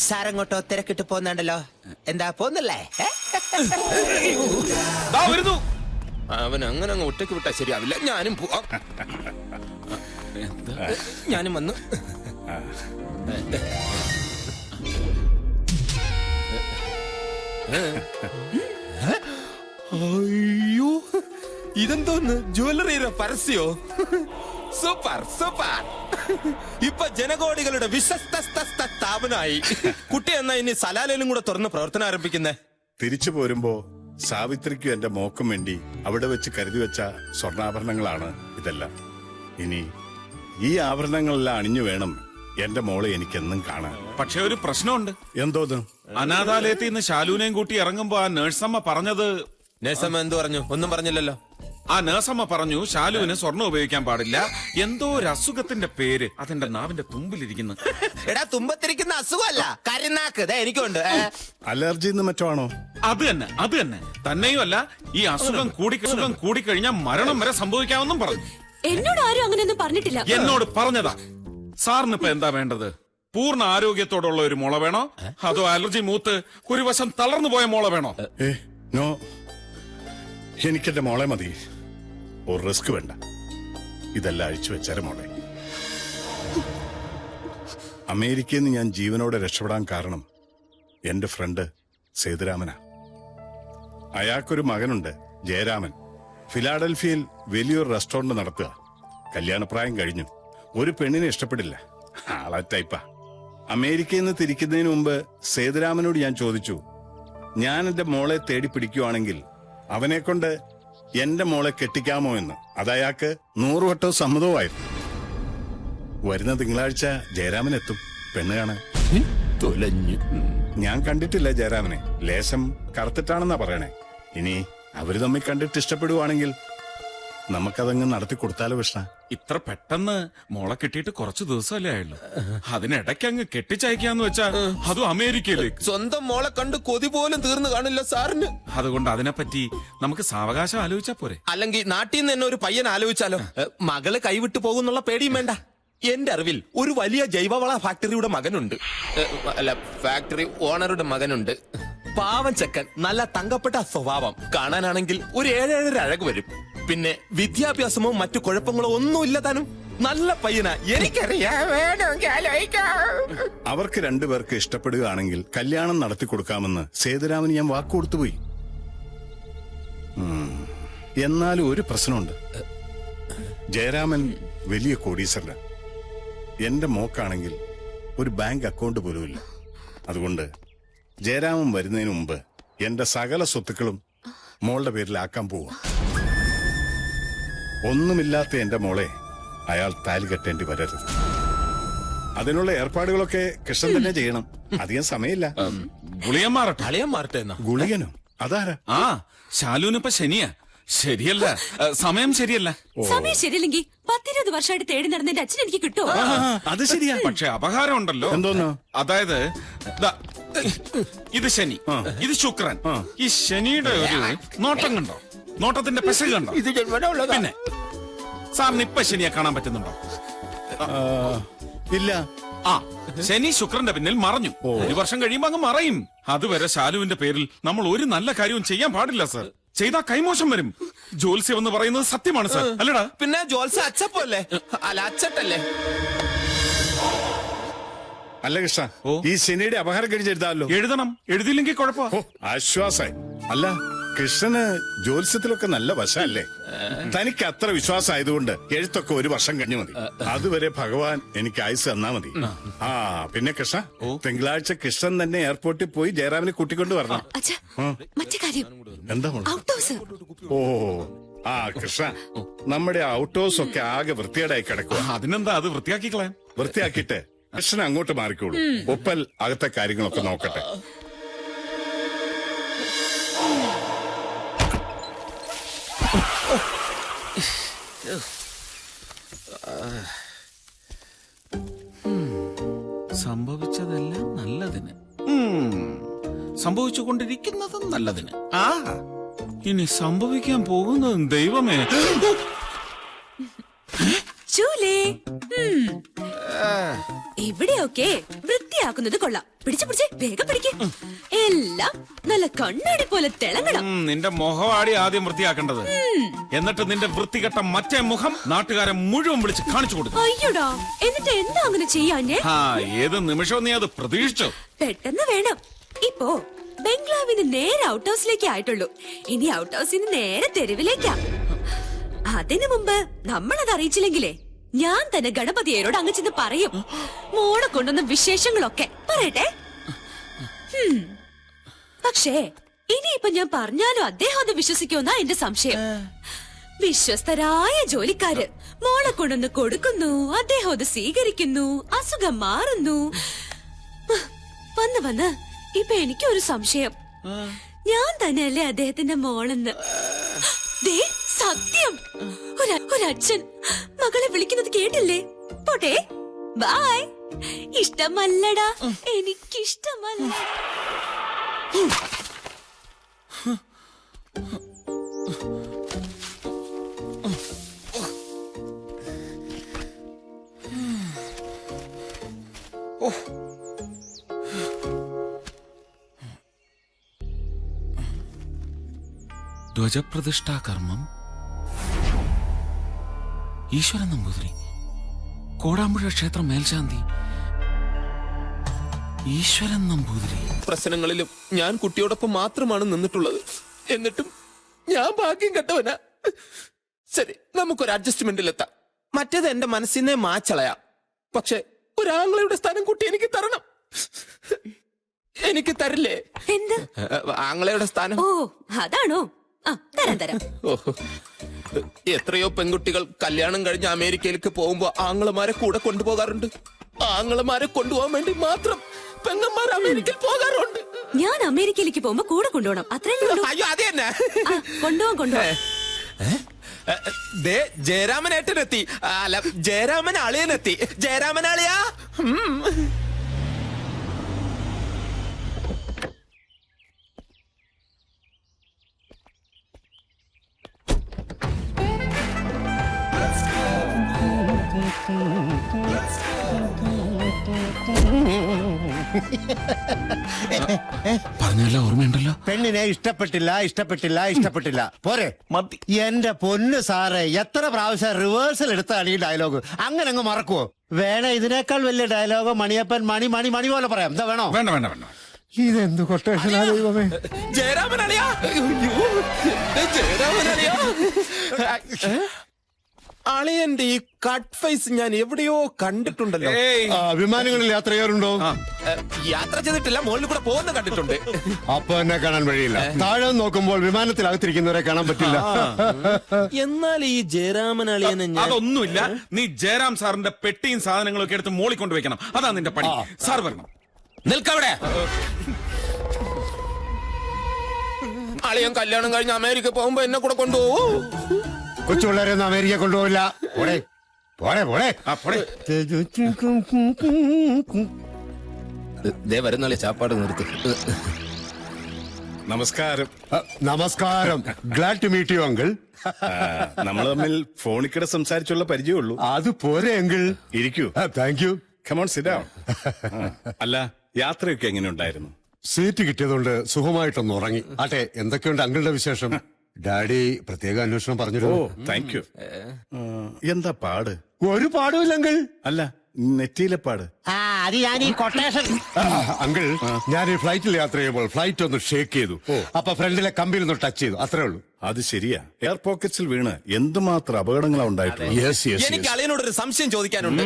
സാരങ്ങോട്ടോ തിരക്കിട്ട് പോന്നുണ്ടല്ലോ. എന്താ പോന്നല്ലേ? അവൻ അങ്ങനെ അങ്ങ് ഒറ്റക്ക് വിട്ടാ ശരിയാവില്ല. ഞാനും പോവാം. ഞാനും വന്നു. അയ്യോ, ഇതെന്തോന്ന്? ജ്വല്ലറിയുടെ പരസ്യോ? Super super. ഇപ്പൊ ജനകോടികളുടെ വിശ്വസ്ത സ്ഥാപനമായി. കുട്ടി എന്നാ ഇനി സലാലയിലും കൂടെ തുറന്ന് പ്രവർത്തനം ആരംഭിക്കുന്നേ? തിരിച്ചു പോരുമ്പോ സാവിത്രിക്കും എന്റെ മോക്കും വേണ്ടി അവിടെ വെച്ച് കരുതി വെച്ച സ്വർണ്ണാഭരണങ്ങളാണ് ഇതെല്ലാം. ഇനി ഈ ആഭരണങ്ങളെല്ലാം അണിഞ്ഞു വേണം എന്റെ മോളെ എനിക്കെന്നും കാണാൻ. പക്ഷെ ഒരു പ്രശ്നമുണ്ട്. എന്തോന്ന്? അനാഥാലയത്തിൽ നിന്ന് ശാലുവിനെയും കൂട്ടി ഇറങ്ങുമ്പോ ആ നേഴ്സമ്മ പറഞ്ഞത്. നേഴ്സമ്മ എന്തു പറഞ്ഞു? ഒന്നും പറഞ്ഞില്ലല്ലോ. ആ നേഴ്സമ്മ പറഞ്ഞു ശാലുവിന് സ്വർണ്ണം ഉപയോഗിക്കാൻ പാടില്ല. എന്തോ ഒരു അസുഖത്തിന്റെ പേര് അതെന്റെ നാവിന്റെ തുമ്പിലിരിക്കുന്നു. എടാ, തുമ്പത്തിരിക്കുന്ന അസുഖമല്ല, കരിനാക്ക്. എനിക്കുണ്ട്. അലർജി മറ്റോ ആണോ? അത് തന്നെ. തന്നെയുമല്ല, ഈ അസുഖം കൂടിക്കഴിഞ്ഞാൽ മരണം വരെ സംഭവിക്കാമെന്നും പറഞ്ഞു. എന്നോട് ആരും അങ്ങനെയൊന്നും പറഞ്ഞിട്ടില്ല. എന്നോട് പറഞ്ഞതാ. സാറിന് ഇപ്പൊ എന്താ വേണ്ടത്? പൂർണ്ണ ആരോഗ്യത്തോടുള്ള ഒരു മുള വേണോ, അതോ അലർജി മൂത്ത് ഒരു വശം തളർന്നു പോയ മുള വേണോ? നോ, എനിക്കെന്റെ മോളെ മതി. ഒരു റിസ്ക് വേണ്ട. ഇതെല്ലാം അഴിച്ചു വെച്ചാരെ മോളെ. അമേരിക്കയിൽ നിന്ന് ഞാൻ ജീവനോടെ രക്ഷപ്പെടാൻ കാരണം എന്റെ ഫ്രണ്ട് സേതുരാമനാ. അയാൾക്കൊരു മകനുണ്ട്, ജയരാമൻ. ഫിലാഡൽഫിയയിൽ വലിയൊരു റെസ്റ്റോറന്റ് നടത്തുക. കല്യാണപ്രായം കഴിഞ്ഞു. ഒരു പെണ്ണിനെ ഇഷ്ടപ്പെടില്ല. ആളാ ടൈപ്പാ. അമേരിക്കയിൽ നിന്ന് തിരിക്കുന്നതിന് മുമ്പ് സേതുരാമനോട് ഞാൻ ചോദിച്ചു, ഞാൻ എന്റെ മോളെ തേടി പിടിക്കുവാണെങ്കിൽ അവനെ കൊണ്ട് എന്റെ മോളെ കെട്ടിക്കാമോ എന്ന്. അതയാൾക്ക് 100 വട്ടം സമ്മതവുമായിരുന്നു. വരുന്ന തിങ്കളാഴ്ച ജയരാമൻ എത്തും പെണ്ണ് കാണാൻ. ഞാൻ കണ്ടിട്ടില്ല ജയരാമനെ. ലേശം കറുത്തിട്ടാണെന്നാ പറയണേ. ഇനി അവര് തമ്മിൽ കണ്ടിട്ട് ഇഷ്ടപ്പെടുവാണെങ്കിൽ നമുക്കതങ്ങ് നടത്തി കൊടുത്താലോ കൃഷ്ണ? ഇത്ര പെട്ടെന്ന് മോളെ കിട്ടിയിട്ട് കുറച്ചു ദിവസമല്ലേ ആയുള്ളൂ. അതിനിടയ്ക്ക് അങ്ങ് കെട്ടിച്ചയക്കാന്ന് വെച്ചാ അതും അമേരിക്കയിലേക്ക്. സ്വന്തം മോളെ കണ്ട് കൊതി പോലും തീർന്നു കാണില്ല സാറിന്. അതുകൊണ്ട് അതിനെപ്പറ്റി നമുക്ക് സാവകാശം ആലോചിച്ചാ പോരെ? അല്ലെങ്കിൽ നാട്ടിൽ നിന്ന് തന്നെ ഒരു പയ്യൻ ആലോചിച്ചാലോ? മകള് കൈവിട്ടു പോകുന്നുള്ള പേടിയും വേണ്ട. എന്റെ അറിവിൽ ഒരു വലിയ ജൈവവള ഫാക്ടറിയുടെ മകനുണ്ട്. അല്ല, ഫാക്ടറി ഓണറുടെ മകനുണ്ട്. പാവൻ ചെക്കൻ, നല്ല തങ്കപ്പെട്ട സ്വഭാവം. കാണാനാണെങ്കിൽ ഒരു 7-7 അഴക് വരും. പിന്നെ വിദ്യാഭ്യാസമോ മറ്റു കുഴപ്പങ്ങളോ ഒന്നുമില്ല താനും. നല്ല പയ്യനാ. എനിക്കറിയാം. അവർക്ക് രണ്ടുപേർക്ക് ഇഷ്ടപ്പെടുകയാണെങ്കിൽ കല്യാണം നടത്തി കൊടുക്കാമെന്ന് സേതുരാമന് ഞാൻ വാക്കുകൊടുത്തുപോയി. എന്നാലും ഒരു പ്രശ്നമുണ്ട്. ജയരാമൻ വലിയ കോടീശ്വരനാ. എന്റെ മോക്കാണെങ്കിൽ ഒരു ബാങ്ക് അക്കൗണ്ട് പോലുമില്ല. അതുകൊണ്ട് ജയരാമൻ വരുന്നതിന് മുമ്പ് എന്റെ സകല സ്വത്തുക്കളും മോളുടെ പേരിലാക്കാൻ പോവാ. ഒന്നുമില്ലാത്ത എന്റെ മോളെ അയാൾ താലി കെട്ടേണ്ടി വരരുത്. അതിനുള്ള ഏർപ്പാടുകളൊക്കെ കൃഷ്ണൻ തന്നെ ചെയ്യണം. അധികം സമയമില്ല. മാറട്ടെ. ഗുളികനോ? അതാരാ? ആ, ശാലുവിനിപ്പ ശനിയാ. ശരിയല്ല, സമയം ശരിയല്ല. സമയം ശരിയല്ലെങ്കിൽ 10-20 വർഷമായിട്ട് തേടി നടന്ന അച്ഛൻ എനിക്ക് കിട്ടുമോ? അത് ശരിയാ. പക്ഷെ അപകാരം ഉണ്ടല്ലോ. എന്തോന്നോ? അതായത് ഇത് ശനി, ഇത് ശുക്രൻ. ഈ ശനിയുടെ ഒരു നോട്ടം കണ്ടോ? നോട്ടത്തിന്റെ പെശക് കണ്ടോ? പിന്നെ സാറിന് ഇപ്പൊ ശനിയെ കാണാൻ പറ്റുന്നുണ്ടോ? ഇല്ല. ആ, ശനി ശുക്രന്റെ പിന്നിൽ മറഞ്ഞു. 1 വർഷം കഴിയുമ്പോ അങ്ങ് മറയും. അതുവരെ ശാലുവിന്റെ പേരിൽ നമ്മൾ ഒരു നല്ല കാര്യവും ചെയ്യാൻ പാടില്ല സർ. ചെയ്താ കൈമോശം വരും. ജോത്സ്യം എന്ന് പറയുന്നത് സത്യമാണ് സർ. അല്ലടാ? പിന്നെ ജോത്സ്യം അച്ചപ്പല്ലേ? അല്ല, അച്ചട്ടല്ലേ? അല്ല കൃഷ്ണ, ഈ ശനിയുടെ അപഹാരം കഴിച്ചെഴുതാമല്ലോ. എഴുതണം. എഴുതിയില്ലെങ്കിൽ കുഴപ്പമോ? ആശ്വാസായി. അല്ല, കൃഷ്ണന് ജ്യോത്സ്യത്തിലൊക്കെ നല്ല വശമല്ലേ? തനിക്ക് അത്ര വിശ്വാസമായതുകൊണ്ട് എഴുത്തൊക്കെ 1 വർഷം കഴിഞ്ഞു മതി. അതുവരെ ഭഗവാൻ എനിക്ക് ആയുസ് തന്നാ മതി. ആ, പിന്നെ കൃഷ്ണ, തിങ്കളാഴ്ച കൃഷ്ണൻ തന്നെ എയർപോർട്ടിൽ പോയി ജയറാമിനെ കൂട്ടിക്കൊണ്ട് വരണം. മറ്റേ കാര്യം എന്താ? ഓ, ആ കൃഷ്ണ, നമ്മുടെ ഔട്ട് ഹൗസ് ഒക്കെ ആകെ വൃത്തികേടായി കിടക്കുക. അതിനെന്താ, അത് വൃത്തിയാക്കിക്കളയാം. വൃത്തിയാക്കിയിട്ട് കൃഷ്ണൻ അങ്ങോട്ട് മാറിക്കോളൂ. ഒപ്പൽ അകത്തെ കാര്യങ്ങളൊക്കെ നോക്കട്ടെ. സംഭവിച്ചതെല്ലാം നല്ലതിന്, സംഭവിച്ചുകൊണ്ടിരിക്കുന്നതും നല്ലതിന്. ആ, ഇനി സംഭവിക്കാൻ പോകുന്നതും ദൈവമേ. ഇവിടെയൊക്കെ വൃത്തിയാക്കി മനസ്സിലാക്കുന്നത് കൊള്ളാം. പിടിച്ച് പിടിച്ച് വേഗം പിടിക്ക്. എല്ലാം നല്ല കണ്ണാടി പോലെ തിളങ്ങണം. നിന്റെ മുഖവാടി ആദ്യം വൃത്തിയാക്കേണ്ടത്. എന്നിട്ട് നിന്റെ വൃത്തികെട്ട മറ്റേ മുഖം നാട്ടുകാരെ മുഴുവൻ വിളിച്ച് കാണിച്ചു കൊടുക്കും. അയ്യോടാ, എന്നിട്ട് എന്താ അങ്ങനെ ചെയ്യാഞ്ഞേ? ഏത് നിമിഷവും നീ അത് പ്രതീക്ഷിച്ചു. പെട്ടെന്ന് വേണം. ഇപ്പോ ബംഗ്ലാവിന് നേരെ ഔട്ട് ഹൗസിലേക്ക് ആയിട്ടുള്ളൂ. ഇനി ഔട്ട് ഹൗസിന് നേരെ തെരുവിലേക്കാ. അതിനു മുമ്പ് നമ്മളത് അറിയിച്ചില്ലെങ്കിലേ ഞാൻ തന്നെ ഗണപതിയോട് അങ്ങ് ചെന്ന് പറയും. മോളെ കൊണ്ടുവന്ന വിശേഷങ്ങളൊക്കെ പറയട്ടെ. പക്ഷേ ഇനിയിപ്പൊ ഞാൻ പറഞ്ഞാലും അദ്ദേഹം അത് വിശ്വസിക്കുമെന്നാ എന്റെ സംശയം. വിശ്വസ്തരായ ജോലിക്കാര് മോളെ കൊണ്ടൊന്ന് കൊടുക്കുന്നു, അദ്ദേഹം അത് സ്വീകരിക്കുന്നു, അസുഖം മാറുന്നു. വന്ന് വന്ന് ഇപ്പൊ എനിക്കൊരു സംശയം, ഞാൻ തന്നെയല്ലേ അദ്ദേഹത്തിന്റെ മോളെന്ന്. ദേ സത്യം, ഒരച്ഛൻ മകളെ വിളിക്കുന്നത് കേട്ടില്ലേ? പോട്ടെ, ബൈ. ഇഷ്ടമല്ലടാ, എനിക്കിഷ്ടമല്ല. ധ്വജപ്രതിഷ്ഠാ കർമ്മം ഈശ്വരൻ നമ്പൂതിരി, കോടാമ്പുഴ ക്ഷേത്രം മേൽശാന്തി ഈശ്വരൻ നമ്പൂതിരി. പ്രശ്നങ്ങളിലും ഞാൻ കുട്ടിയോടൊപ്പം മാത്രമാണ് നിന്നിട്ടുള്ളത്. എന്നിട്ടും ഞാൻ ഭാഗ്യം കെട്ടവനാ. ശരി, നമുക്കൊരു അഡ്ജസ്റ്റ്മെന്റിലെത്താം. മറ്റേത് എന്റെ മനസ്സിനെ മാച്ചളയാം. പക്ഷെ ഒരാങ്ങളുടെ സ്ഥാനം കുട്ടി എനിക്ക് തരണം. എനിക്ക് തരില്ലേ? എന്ത് ആങ്ങളയുടെ സ്ഥാനം? ഓ, അതാണോ? തരാം തരാം. ഓഹോ, എത്രയോ പെൺകുട്ടികൾ കല്യാണം കഴിഞ്ഞ് അമേരിക്കയിലേക്ക് പോകുമ്പോ ആങ്ങളമാരെ കൂടെ കൊണ്ടുപോകാറുണ്ട്. ആങ്ങളമാരെ കൊണ്ടുപോകാൻ വേണ്ടി മാത്രം പെങ്ങന്മാർ അമേരിക്കയിൽ പോകാറുണ്ട്. ഞാൻ അമേരിക്കയിലേക്ക് പോകുമ്പോ കൂടെ കൊണ്ടുപോകണം, അത്രേ ഉള്ളൂ. അയ്യോ, അത് തന്നെ. കൊണ്ടുപോകാൻ. ജയരാമനേട്ടനെത്തി. അല്ല, ജയരാമൻ അളിയനെത്തി. ജയരാമൻ അളിയാ. പറഞ്ഞല്ലോ, ഓർമ്മയുണ്ടല്ലോ. പെണ്ണിനെ ഇഷ്ടപ്പെട്ടില്ല പോരെ മതി. എന്റെ പൊന്ന് സാറേ, എത്ര പ്രാവശ്യം റിവേഴ്സൽ എടുത്താണ് ഈ ഡയലോഗ്. അങ്ങനെ അങ്ങ് മറക്കുവോ? വേണേ ഇതിനേക്കാൾ വലിയ ഡയലോഗ് മണിയപ്പൻ മണി മണി മണി പോലെ പറയാം. എന്താ വേണോ? വേണ്ട വേണ്ട വേണ്ട. ഇതെന്ത് കൊട്ടേഷനാ ദൈവമേ. ജയരാമൻ അളിയാ. ജയരാമൻ അളിയാ. അളിയന്റെ ഈ കട്ട് ഫേസ് ഞാൻ എവിടെയോ കണ്ടിട്ടുണ്ടല്ലോ. വിമാനങ്ങളിൽ യാത്ര ചെയ്യാറുണ്ടോ? യാത്ര ചെയ്തിട്ടില്ല, മുകളിൽ കൂടെ പോകുന്ന കണ്ടിട്ടുണ്ട്. അപ്പൊ എന്നെ കാണാൻ വഴിയില്ല. താഴെ നോക്കുമ്പോൾ വിമാനത്തിലകത്തിരിക്കുന്നവരെ കാണാൻ പറ്റില്ല. എന്നാൽ ഈ ജയരാമൻ അളിയനെ അതൊന്നുമില്ല. നീ ജയറാം സാറിന്റെ പെട്ടിയും സാധനങ്ങളും ഒക്കെ എടുത്ത് മോളിൽ കൊണ്ടുവയ്ക്കണം. അതാ നിന്റെ പണി. സാർ വരണം. നിൽക്കവിടെ. അളിയൻ കല്യാണം കഴിഞ്ഞ് അമേരിക്ക പോകുമ്പോ എന്നെ കൂടെ കൊണ്ടുപോകൂ. കൊച്ചുപിള്ളേരെ ഒന്നും അമേരിക്ക കൊണ്ടുപോകില്ല. പോടെ പോടെ പോടെ. വരുന്നാളെ ചാപ്പാട് നിർത്ത്. നമസ്കാരം. നമസ്കാരം. Glad to meet you uncle. നമ്മൾ തമ്മിൽ ഫോണിക്കിടെ സംസാരിച്ചുള്ള പരിചയമുള്ളൂ. അത് പോരെ അങ്കിൾ. ഇരിക്കൂ. Thank you. Come on sit down. അല്ല, യാത്രയൊക്കെ എങ്ങനെ ഉണ്ടായിരുന്നു? സീറ്റ് കിട്ടിയതുകൊണ്ട് സുഖമായിട്ടൊന്ന് ഉറങ്ങി. ആട്ടെ, എന്തൊക്കെയുണ്ട് അങ്കിളുടെ വിശേഷം? ഡാഡി പ്രത്യേക അന്വേഷണം പറഞ്ഞിരുന്നു. Thank you. എന്താ പാട്? ഒരു പാടുമില്ല അങ്കിൾ. അല്ല, നെറ്റിയിലെ പാട്. അത് ഞാൻ ഈ കൊട്ടേഷൻ. അങ്കിൾ, ഞാൻ ഈ ഫ്ലൈറ്റിൽ യാത്ര ചെയ്യുമ്പോൾ ഫ്ലൈറ്റ് ഒന്ന് ഷേക്ക് ചെയ്തു. അപ്പൊ ഫ്രണ്ടിലെ കമ്പിൽ ഒന്ന് ടച്ച് ചെയ്തു, അത്രേ ഉള്ളൂ. അത് ശരിയാ. എയർ പോക്കറ്റ്സിൽ വീണ് എന്തുമാത്രം അപകടങ്ങളാ ഉണ്ടായിട്ടുള്ളത്. എനിക്ക് അളിയനോടൊരു സംശയം ചോദിക്കാനുണ്ട്.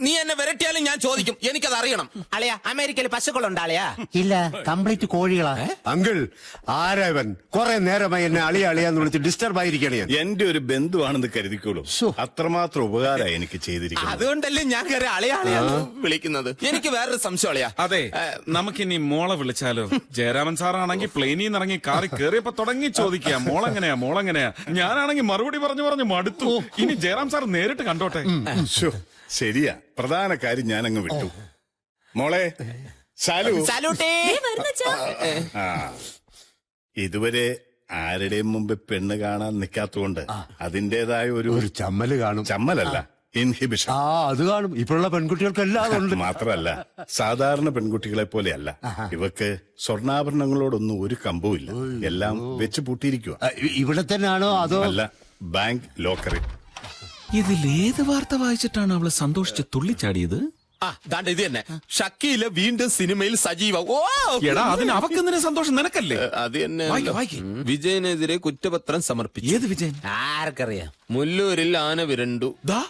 നീ എന്നെ വരട്ടിയാലും ഞാൻ ചോദിക്കും. എനിക്കത് അറിയണം. അളിയ, അമേരിക്കയിൽ പശുക്കളുണ്ട് അളിയാ? ഇല്ല, കംപ്ലീറ്റ് കോഴികളാ. അങ്കിൾ, ആരാവൻ? കുറെ നേരമായി എന്നെ അളിയ അളിയാന്ന് വിളിച്ച് ഡിസ്റ്റർബ് ആയിരിക്കണേ. എന്റെ ഒരു ബന്ധുവാണെന്ന് കരുതിക്കോളൂ. അത്രമാത്രം ഉപകാരമായി എനിക്ക് ചെയ്തിരിക്കുന്നത്. അതുകൊണ്ടല്ലേ ഞാൻ കയറി അളിയ അളിയാന്ന് വിളിക്കുന്നത്. എനിക്ക് വേറൊരു സംശയം അളിയാ. അതെ, നമുക്കിനി മോളെ വിളിച്ചാലോ? ജയരാമൻ സാറാണെങ്കിൽ പ്ലെയിനിൽ നിന്ന് ഇറങ്ങി കാറിൽ കയറിയപ്പോ തുടങ്ങി ചോദിക്കുക, മോളെങ്ങനെയാ. ഞാനാണെങ്കിൽ മറുപടി പറഞ്ഞു മടുത്തു. ഇനി ജയറാം സാർ നേരിട്ട് കണ്ടോട്ടെ. ശരിയാ, പ്രധാന കാര്യം ഞാൻ അങ്ങ് വിട്ടു. മോളെ ഇതുവരെ ആരുടെയും മുമ്പ് പെണ്ണ് കാണാൻ നിൽക്കാത്തതുകൊണ്ട് അതിന്റേതായ ഒരു ചമ്മല് കാണും. ചമ്മലല്ല, ഇൻഹിബിഷൻ. ആ അത് കാണും. ഇപ്പോഴുള്ള പെൺകുട്ടികൾക്കെല്ലാം അതുണ്ട്. മാത്രല്ല സാധാരണ പെൺകുട്ടികളെ പോലെയല്ല ഇവക്ക് സ്വർണ്ണാഭരണങ്ങളോടൊന്നും ഒരു കമ്പവുമില്ല. എല്ലാം വെച്ച് പൂട്ടിയിരിക്കുക. ഇവിടെ തന്നെയാണോ അതോ? അല്ല, ബാങ്ക് ലോക്കറിൽ. ഇതിലേത് വാർത്ത വായിച്ചിട്ടാണ് അവള് സന്തോഷിച്ച് തുള്ളിച്ചാടിയത്? ആ ദാണ്ട് ഇത് തന്നെ, ഷക്കീല വീണ്ടും സിനിമയിൽ സജീവ. ഓ എടാ അതിന് അവക്കെന്തിനെ സന്തോഷം, നിനക്കല്ലേ? അത് തന്നെ. വായിക്ക്, വായിക്ക്. വിജയനെതിരെ കുറ്റപത്രം സമർപ്പിച്ചു. ഏത് വിജയൻ? ആർക്കറിയാം? മുല്ലൂരിൽ ആന വിരണ്ടു. ദാ